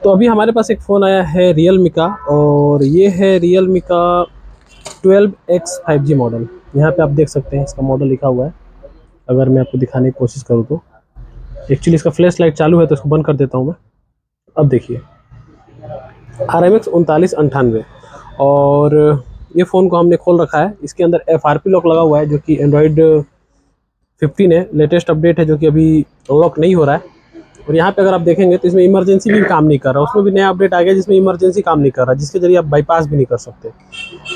तो अभी हमारे पास एक फ़ोन आया है Realme का, और ये है Realme का 12X 5G मॉडल। यहाँ पे आप देख सकते हैं इसका मॉडल लिखा हुआ है। अगर मैं आपको दिखाने की कोशिश करूँ तो एक्चुअली इसका फ्लैश लाइट चालू है तो इसको बंद कर देता हूँ मैं। अब देखिए RMX 3998, और ये फ़ोन को हमने खोल रखा है। इसके अंदर FRP लॉक लगा हुआ है जो कि एंड्रॉयड 15 है, लेटेस्ट अपडेट है जो कि अभी अनलॉक नहीं हो रहा है। और यहाँ पे अगर आप देखेंगे तो इसमें इमरजेंसी भी काम नहीं कर रहा, उसमें भी नया अपडेट आ गया जिसमें इमरजेंसी काम नहीं कर रहा, जिसके जरिए आप बाईपास भी नहीं कर सकते।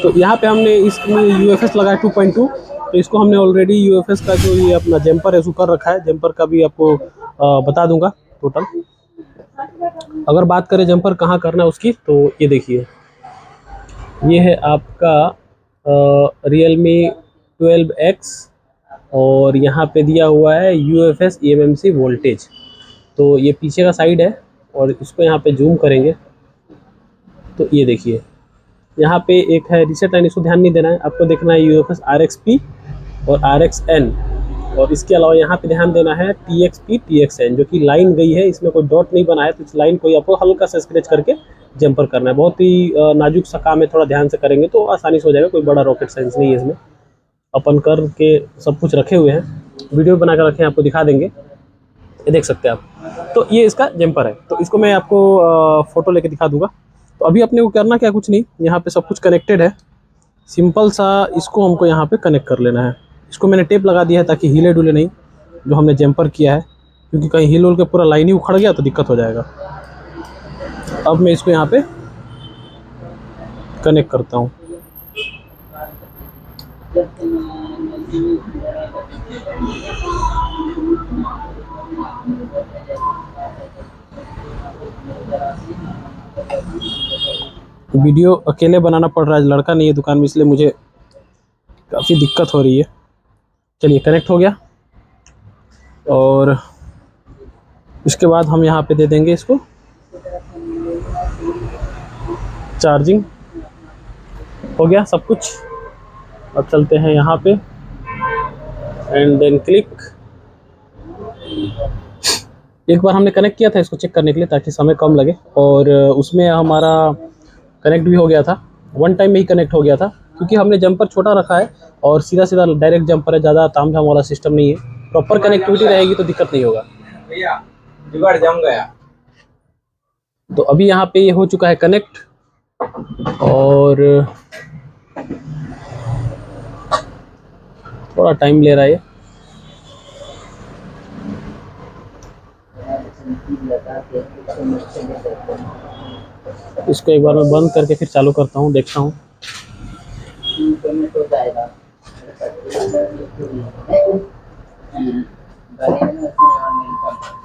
तो यहाँ पे हमने इसमें UFS लगाया 2.2, तो इसको हमने ऑलरेडी UFS का जो ये अपना जम्पर है उसको कर रखा है। जम्पर का भी आपको बता दूंगा टोटल। अगर बात करें जम्पर कहाँ करना है उसकी, तो ये देखिए ये है आपका Realme 12X, और यहाँ पे दिया हुआ है UFS eMMC वोल्टेज। तो ये पीछे का साइड है, और इसको यहाँ पे जूम करेंगे तो ये देखिए यहाँ पे एक है रीसेट लाइन, इसको ध्यान नहीं देना है, आपको देखना है UFS RXP और RXN। और इसके अलावा यहाँ पे ध्यान देना है TXP TXN, जो कि लाइन गई है, इसमें कोई डॉट नहीं बना है, तो इस लाइन को आपको हल्का सा स्क्रैच करके जंपर करना है। बहुत ही नाजुक सा काम है, थोड़ा ध्यान से करेंगे तो आसानी से हो जाएगा, कोई बड़ा रॉकेट साइंस नहीं है इसमें। अपन करके सब कुछ रखे हुए हैं, वीडियो बना कर रखे हैं, आपको दिखा देंगे, ये देख सकते हैं आप। तो ये इसका जंपर है, तो इसको मैं आपको फ़ोटो लेके दिखा दूंगा। तो अभी अपने को करना क्या, कुछ नहीं, यहाँ पे सब कुछ कनेक्टेड है। सिंपल सा इसको हमको यहाँ पे कनेक्ट कर लेना है। इसको मैंने टेप लगा दिया है ताकि हिले डुले नहीं जो हमने जंपर किया है, क्योंकि कहीं हिल उल के पूरा लाइन ही उखड़ गया तो दिक्कत हो जाएगा। अब मैं इसको यहाँ पे कनेक्ट करता हूँ। वीडियो अकेले बनाना पड़ रहा है, लड़का नहीं है दुकान में, इसलिए मुझे काफ़ी दिक्कत हो रही है। चलिए कनेक्ट हो गया, और इसके बाद हम यहाँ पे दे देंगे इसको चार्जिंग। हो गया सब कुछ। अब चलते हैं यहाँ पे एंड देन क्लिक। एक बार हमने कनेक्ट किया था इसको चेक करने के लिए ताकि समय कम लगे, और उसमें हमारा कनेक्ट भी हो गया था, वन टाइम में ही कनेक्ट हो गया था, क्योंकि हमने जंपर छोटा रखा है और सीधा सीधा डायरेक्ट जंपर है, ज़्यादा तामझाम वाला सिस्टम नहीं है। प्रॉपर कनेक्टिविटी रहेगी तो दिक्कत नहीं होगा। भैया जुगाड़ जम गया। तो अभी यहाँ पे ये हो चुका है कनेक्ट, और थोड़ा टाइम ले रहा है। इसको एक बार मैं बंद करके फिर चालू करता हूँ, देखता हूँ।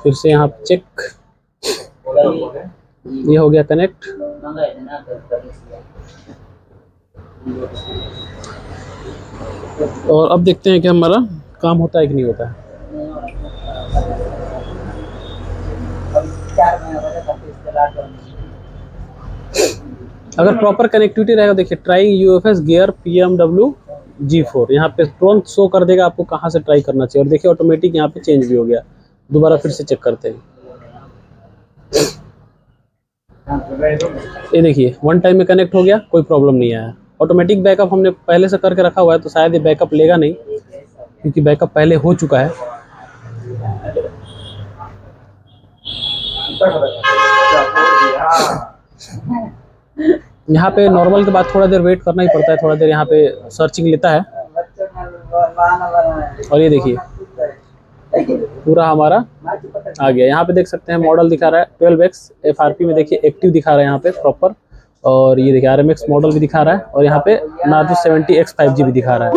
फिर से यहाँ चेक, ये हो गया कनेक्ट। और अब देखते हैं कि हमारा काम होता है कि नहीं होता है। अगर प्रॉपर कनेक्टिविटी रहेगा, देखिए try UFS gear PMW G4, यहाँ पे तुरंत शो कर देगा आपको कहाँ से ट्राई करना चाहिए। और देखिए ऑटोमेटिक यहाँ पे चेंज भी हो गया। दोबारा फिर से चेक करते हैं। ये देखिए वन टाइम में कनेक्ट हो गया, कोई प्रॉब्लम नहीं आया। ऑटोमेटिक बैकअप हमने पहले से करके रखा हुआ है, तो शायद ये बैकअप लेगा नहीं, क्योंकि बैकअप पहले हो चुका है। यहाँ पे नॉर्मल के बाद थोड़ा देर वेट करना ही पड़ता है, थोड़ा देर यहाँ पे सर्चिंग लेता है। और ये देखिए पूरा हमारा आ गया। यहाँ पे देख सकते हैं मॉडल दिखा रहा है 12X FRP में, देखिए एक्टिव दिखा रहा है यहाँ पे प्रॉपर। और ये देखिए RMX मॉडल भी दिखा रहा है, और यहाँ पे Narzo 70X 5G भी दिखा रहा है।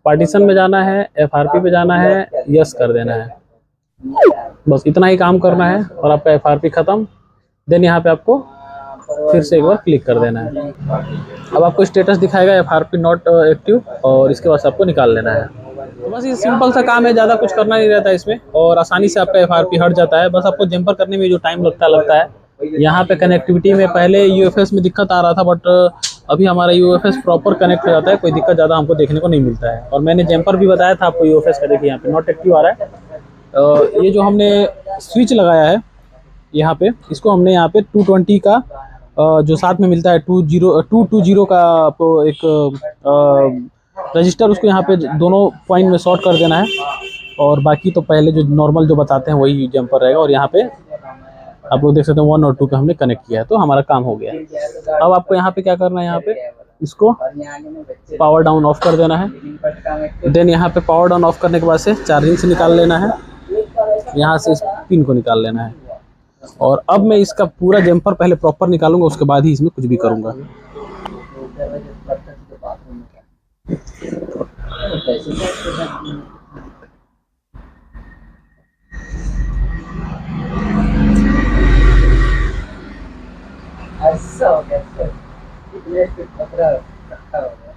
पार्टीशन में जाना है, FRP पे जाना है, यस कर देना है, बस इतना ही काम करना है और आपका FRP ख़त्म। देन यहाँ पे आपको फिर से एक बार क्लिक कर देना है। अब आपको स्टेटस दिखाएगा FRP नॉट एक्टिव, और इसके बाद आपको निकाल लेना है। तो बस ये सिंपल सा काम है, ज़्यादा कुछ करना नहीं रहता है इसमें, और आसानी से आपका FRP हट जाता है। बस आपको जंपर करने में जो टाइम लगता है। यहाँ पे कनेक्टिविटी में पहले UFS में दिक्कत आ रहा था, बट अभी हमारा UFS प्रॉपर कनेक्ट हो जाता है, कोई दिक्कत ज़्यादा हमको देखने को नहीं मिलता है। और मैंने जंपर भी बताया था आपको UFS का, देखिए यहाँ पे नॉट एक्टिव आ रहा है। ये जो हमने स्विच लगाया है यहाँ पे इसको हमने यहाँ पे 220 का जो साथ में मिलता है 220 का आपको एक रजिस्टर, उसको यहाँ पे दोनों पॉइंट में शॉर्ट कर देना है। और बाकी तो पहले जो नॉर्मल जो बताते हैं वही जंपर रहेगा। और यहाँ पे आप लोग देख सकते हैं 1 और 2 का हमने कनेक्ट किया है, तो हमारा काम हो गया है। अब आपको यहाँ पे क्या करना है, यहाँ पे इसको पावर डाउन ऑफ कर देना है। देन यहाँ पे पावर डाउन ऑफ करने के बाद से चार्जिंग से निकाल लेना है, यहाँ से इस पिन को निकाल लेना है। और अब मैं इसका पूरा जंपर पहले प्रॉपर निकालूंगा, उसके बाद ही इसमें कुछ भी करूंगा। ऐसा हो गया सर, इतने से खतरा रखा हो गया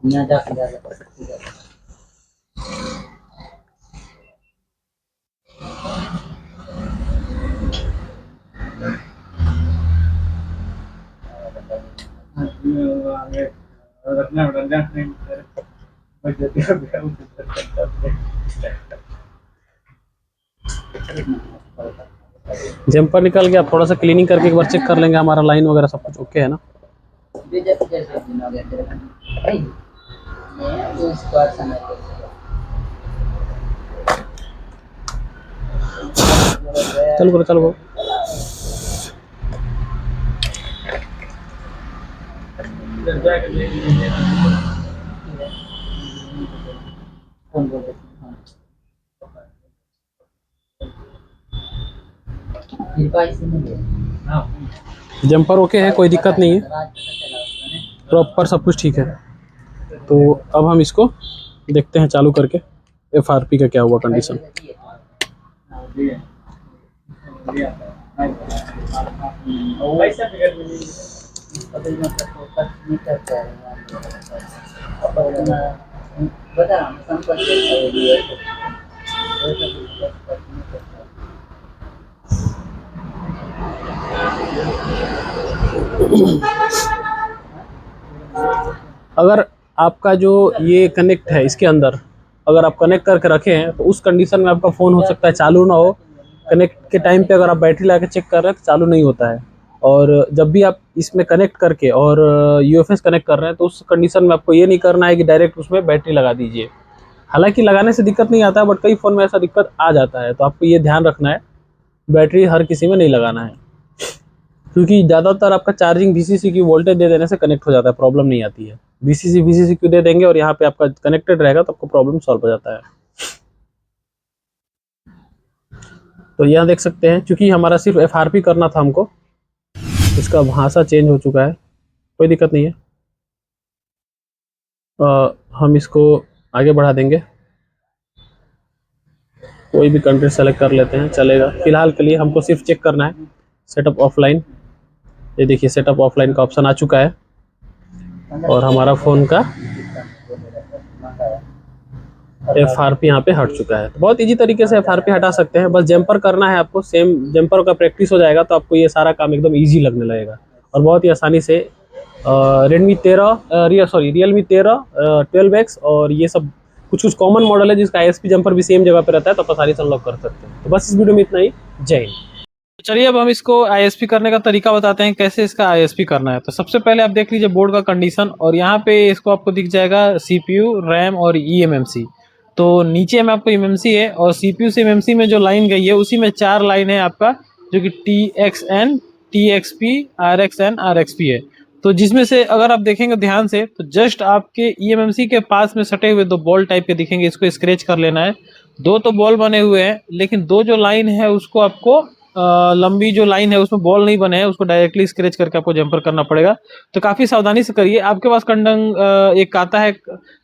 ना जा जंपर निकल गया, थोड़ा सा क्लीनिंग करके एक बार चेक कर लेंगे हमारा लाइन वगैरह सब कुछ ओके है ना। चलो करो चलो करो। जंपर ओके है, कोई दिक्कत नहीं है, प्रॉपर सब कुछ ठीक है। तो अब हम इसको देखते हैं चालू करके FRP का क्या हुआ कंडीशन। अगर आपका जो ये कनेक्ट है इसके अंदर अगर आप कनेक्ट करके रखे हैं तो उस कंडीशन में आपका फ़ोन हो सकता है चालू ना हो। कनेक्ट के टाइम पे अगर आप बैटरी ला के चेक कर रहे हैं तो चालू नहीं होता है। और जब भी आप इसमें कनेक्ट करके और UFS कनेक्ट कर रहे हैं तो उस कंडीशन में आपको ये नहीं करना है कि डायरेक्ट उसमें बैटरी लगा दीजिए। हालांकि लगाने से दिक्कत नहीं आता है, बट कई फ़ोन में ऐसा दिक्कत आ जाता है, तो आपको ये ध्यान रखना है बैटरी हर किसी में नहीं लगाना है, क्योंकि ज़्यादातर आपका चार्जिंग VCC की वोल्टेज दे देने से कनेक्ट हो जाता है, प्रॉब्लम नहीं आती है। VCC क्यों दे देंगे और यहाँ पे आपका कनेक्टेड रहेगा तो आपको प्रॉब्लम सॉल्व हो जाता है। तो यहाँ देख सकते हैं, क्योंकि हमारा सिर्फ FRP करना था हमको, इसका भाषा चेंज हो चुका है, कोई दिक्कत नहीं है। हम इसको आगे बढ़ा देंगे, कोई भी कंट्री सेलेक्ट कर लेते हैं, चलेगा। फिलहाल के लिए हमको सिर्फ चेक करना है सेटअप ऑफलाइन। ये देखिए सेटअप ऑफलाइन का ऑप्शन आ चुका है और हमारा फ़ोन का FRP यहाँ पे हट चुका है। तो बहुत इजी तरीके से FRP हटा सकते हैं, बस जंपर करना है आपको। सेम जंपर का प्रैक्टिस हो जाएगा तो आपको ये सारा काम एकदम इजी लगने लगेगा और बहुत ही आसानी से रियलमी 13 12X और ये सब कुछ कॉमन मॉडल है जिसका ISP जंपर भी सेम जगह पे रहता है, तो आप आसानी से अनलॉक कर सकते हैं। तो बस इस वीडियो में इतना ही। जय हिंद। चलिए अब हम इसको ISP करने का तरीका बताते हैं, कैसे इसका ISP करना है। तो सबसे पहले आप देख लीजिए बोर्ड का कंडीशन, और यहाँ पे इसको आपको दिख जाएगा CPU, RAM और eMMC। तो नीचे में आपको eMMC है और CPU से eMMC में जो लाइन गई है उसी में 4 लाइन है आपका, जो कि TXN, TXP, RXN, RXP है। तो जिसमें से अगर आप देखेंगे ध्यान से तो जस्ट आपके eMMC के पास में सटे हुए 2 बॉल टाइप के दिखेंगे, इसको स्क्रैच कर लेना है। 2 तो बॉल बने हुए हैं, लेकिन 2 जो लाइन है उसको आपको लंबी जो लाइन है उसमें बॉल नहीं बने हैं, उसको डायरेक्टली स्क्रैच करके आपको जंपर करना पड़ेगा। तो काफ़ी सावधानी से करिए। आपके पास एक आता है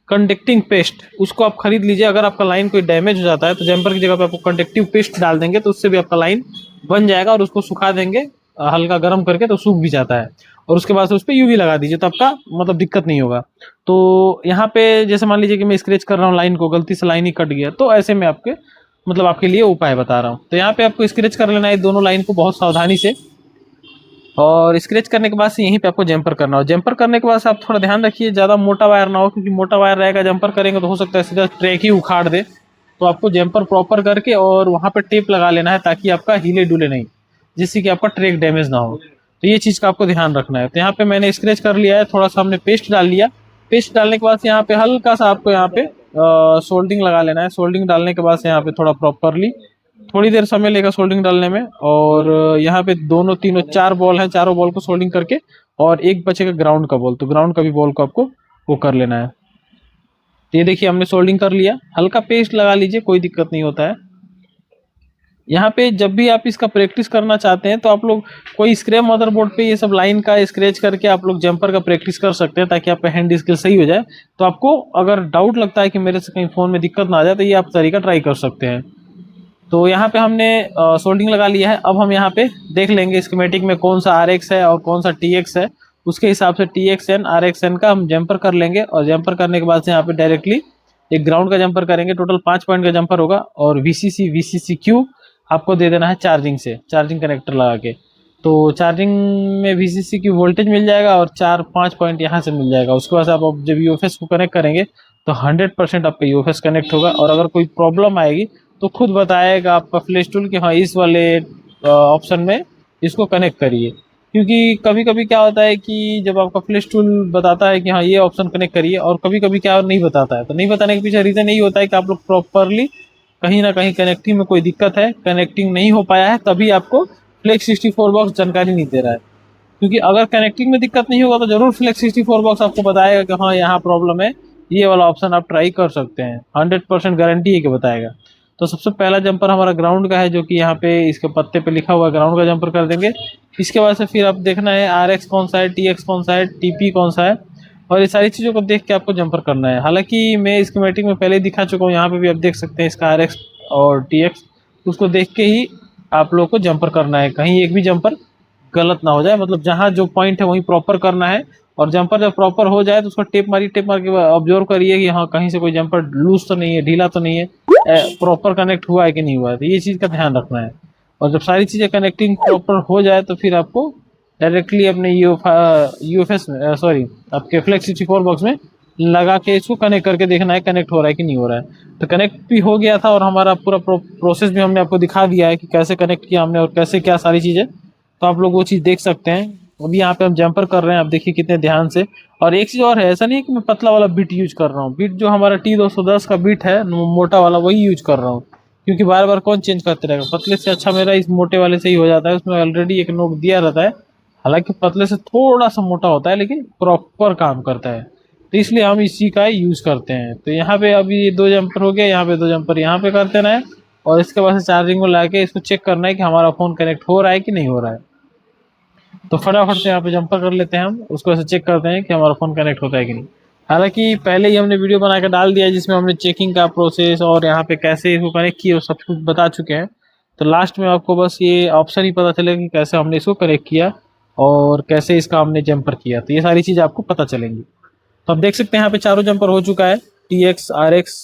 कंडक्टिंग पेस्ट, उसको आप खरीद लीजिए। अगर आपका लाइन कोई डैमेज हो जाता है तो जंपर की जगह पे आपको कंडक्टिव पेस्ट डाल देंगे तो उससे भी आपका लाइन बन जाएगा, और उसको सुखा देंगे हल्का गर्म करके तो सूख भी जाता है। और उसके बाद से उस पर UV लगा दीजिए तो आपका मतलब दिक्कत नहीं होगा। तो यहाँ पे जैसे मान लीजिए कि मैं स्क्रैच कर रहा हूँ लाइन को, गलती से लाइन ही कट गया, तो ऐसे में आपके मतलब आपके लिए उपाय बता रहा हूँ। तो यहाँ पे आपको स्क्रैच कर लेना है दोनों लाइन को बहुत सावधानी से, और स्क्रैच करने के बाद से यहीं पे आपको जंपर करना हो। जंपर करने के बाद से आप थोड़ा ध्यान रखिए ज़्यादा मोटा वायर ना हो, क्योंकि मोटा वायर रहेगा जंपर करेंगे तो हो सकता है सीधा ट्रैक ही उखाड़ दे। तो आपको जम्पर प्रॉपर करके और वहाँ पे टेप लगा लेना है ताकि आपका हिले डुले नहीं, जिससे कि आपका ट्रैक डैमेज ना हो। तो ये चीज़ का आपको ध्यान रखना है। तो यहाँ पे मैंने स्क्रैच कर लिया है, थोड़ा सा हमने पेस्ट डाल लिया। पेस्ट डालने के बाद यहाँ पे हल्का सा आपको यहाँ पे सोल्डिंग लगा लेना है। सोल्डिंग डालने के बाद से यहाँ पे थोड़ा प्रॉपरली थोड़ी देर समय लेगा सोल्डिंग डालने में। और यहाँ पे दोनों तीनों 4 बॉल हैं, चारों बॉल को सोल्डिंग करके और एक बचेगा ग्राउंड का बॉल, तो ग्राउंड का भी बॉल को आपको वो कर लेना है। तो ये देखिए हमने सोल्डिंग कर लिया, हल्का पेस्ट लगा लीजिए, कोई दिक्कत नहीं होता है। यहाँ पे जब भी आप इसका प्रैक्टिस करना चाहते हैं तो आप लोग कोई स्क्रैप मदरबोर्ड पे ये सब लाइन का स्क्रैच करके आप लोग जंपर का प्रैक्टिस कर सकते हैं ताकि आपका हैंड स्किल सही हो जाए। तो आपको अगर डाउट लगता है कि मेरे से कहीं फ़ोन में दिक्कत ना आ जाए तो ये आप तरीका ट्राई कर सकते हैं। तो यहाँ पे हमने सोल्डिंग लगा लिया है। अब हम यहाँ पे देख लेंगे स्कीमेटिक में कौन सा RX है और कौन सा TX है, उसके हिसाब से TXN RXN का हम जंपर कर लेंगे। और जंपर करने के बाद से यहाँ पे डायरेक्टली एक ग्राउंड का जंपर करेंगे। टोटल 5 पॉइंट का जंपर होगा और VCC आपको दे देना है चार्जिंग से, चार्जिंग कनेक्टर लगा के। तो चार्जिंग में VCC की वोल्टेज मिल जाएगा और 4-5 पॉइंट यहाँ से मिल जाएगा। उसके बाद आप जब UFS को कनेक्ट करेंगे तो 100% आपका UFS कनेक्ट होगा। और अगर कोई प्रॉब्लम आएगी तो खुद बताएगा आपका फ्लैश टूल कि हाँ इस वाले ऑप्शन में इसको कनेक्ट करिए। क्योंकि कभी कभी क्या होता है कि जब आपका फ्लैश टूल बताता है कि हाँ ये ऑप्शन कनेक्ट करिए और कभी कभी क्या नहीं बताता है, तो नहीं बताने के पीछे रीज़न यही होता है कि आप लोग प्रॉपरली कहीं ना कहीं कनेक्टिंग में कोई दिक्कत है, कनेक्टिंग नहीं हो पाया है, तभी आपको फ्लेक्स 64 बॉक्स जानकारी नहीं दे रहा है। क्योंकि अगर कनेक्टिंग में दिक्कत नहीं होगा तो जरूर फ्लेक्स 64 बॉक्स आपको बताएगा कि हाँ यहाँ प्रॉब्लम है, ये वाला ऑप्शन आप ट्राई कर सकते हैं। 100% गारंटी है कि बताएगा। तो सबसे पहला जंपर हमारा ग्राउंड का है, जो कि यहाँ पे इसके पत्ते पे लिखा हुआ है, ग्राउंड का जंपर कर देंगे। इसके बाद से फिर आप देखना है RX कौन सा है, TX कौन सा है, TP कौन सा है, और ये सारी चीज़ों को देख के आपको जंपर करना है। हालांकि मैं स्कीमेटिक में पहले ही दिखा चुका हूँ, यहाँ पे भी आप देख सकते हैं इसका RX और TX, उसको देख के ही आप लोगों को जंपर करना है। कहीं एक भी जंपर गलत ना हो जाए, मतलब जहाँ जो पॉइंट है वहीं प्रॉपर करना है। और जंपर जब प्रॉपर हो जाए तो उसको टेप मारिए, टेप मार के ऑब्जर्व करिए कि हाँ कहीं से कोई जंपर लूज तो नहीं है, ढीला तो नहीं है, प्रॉपर कनेक्ट हुआ है कि नहीं हुआ है। तो ये चीज़ का ध्यान रखना है। और जब सारी चीज़ें कनेक्टिंग प्रॉपर हो जाए तो फिर आपको डायरेक्टली अपने UFS में सॉरी आपके फ्लेक्स 64 बॉक्स में लगा के इसको कनेक्ट करके देखना है कनेक्ट हो रहा है कि नहीं हो रहा है। तो कनेक्ट भी हो गया था और हमारा पूरा प्रोसेस भी हमने आपको दिखा दिया है कि कैसे कनेक्ट किया हमने और कैसे क्या सारी चीज़ें। तो आप लोग वो चीज़ देख सकते हैं। अभी यहाँ पे हम जंपर कर रहे हैं, आप देखिए कितने ध्यान से। और एक चीज़ और है, ऐसा नहीं है कि मैं पतला वाला बिट यूज कर रहा हूँ, बिट जो हमारा T210 का बिट है मोटा वाला वही यूज कर रहा हूँ। क्योंकि बार बार कौन चेंज करते रहेगा, पतले से अच्छा मेरा इस मोटे वाले से ही हो जाता है, उसमें ऑलरेडी एक नोक दिया रहता है। हालांकि पतले से थोड़ा सा मोटा होता है लेकिन प्रॉपर काम करता है, तो इसलिए हम इसी का यूज करते हैं। तो यहाँ पे अभी 2 जंपर हो गया, यहाँ पे 2 जंपर यहाँ पे करते रहे। और इसके बाद से चार्जिंग को ला के इसको चेक करना है कि हमारा फ़ोन कनेक्ट हो रहा है कि नहीं हो रहा है। तो फटाफट से यहाँ पे जंपर कर लेते हैं हम, उसको ऐसे चेक करते हैं कि हमारा फ़ोन कनेक्ट होता है कि नहीं। हालांकि पहले ही हमने वीडियो बना के डाल दिया है जिसमें हमने चेकिंग का प्रोसेस और यहाँ पे कैसे इसको कनेक्ट किया सब कुछ बता चुके हैं। तो लास्ट में आपको बस ये ऑप्शन ही पता चलेगा कि कैसे हमने इसको कनेक्ट किया और कैसे इसका हमने जंपर किया, तो ये सारी चीज़ आपको पता चलेंगी। तो आप देख सकते हैं यहाँ पे चारों जंपर हो चुका है, TX RX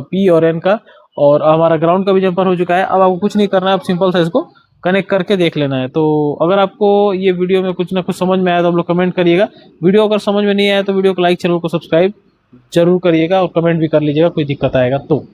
P और N का, और हमारा ग्राउंड का भी जंपर हो चुका है। अब आपको कुछ नहीं करना है, आप सिंपल सा इसको कनेक्ट करके देख लेना है। तो अगर आपको ये वीडियो में कुछ ना कुछ समझ में आया तो आप लोग कमेंट करिएगा। वीडियो अगर समझ में नहीं आया तो वीडियो को लाइक, चैनल को सब्सक्राइब जरूर करिएगा और कमेंट भी कर लीजिएगा कोई दिक्कत आएगा तो।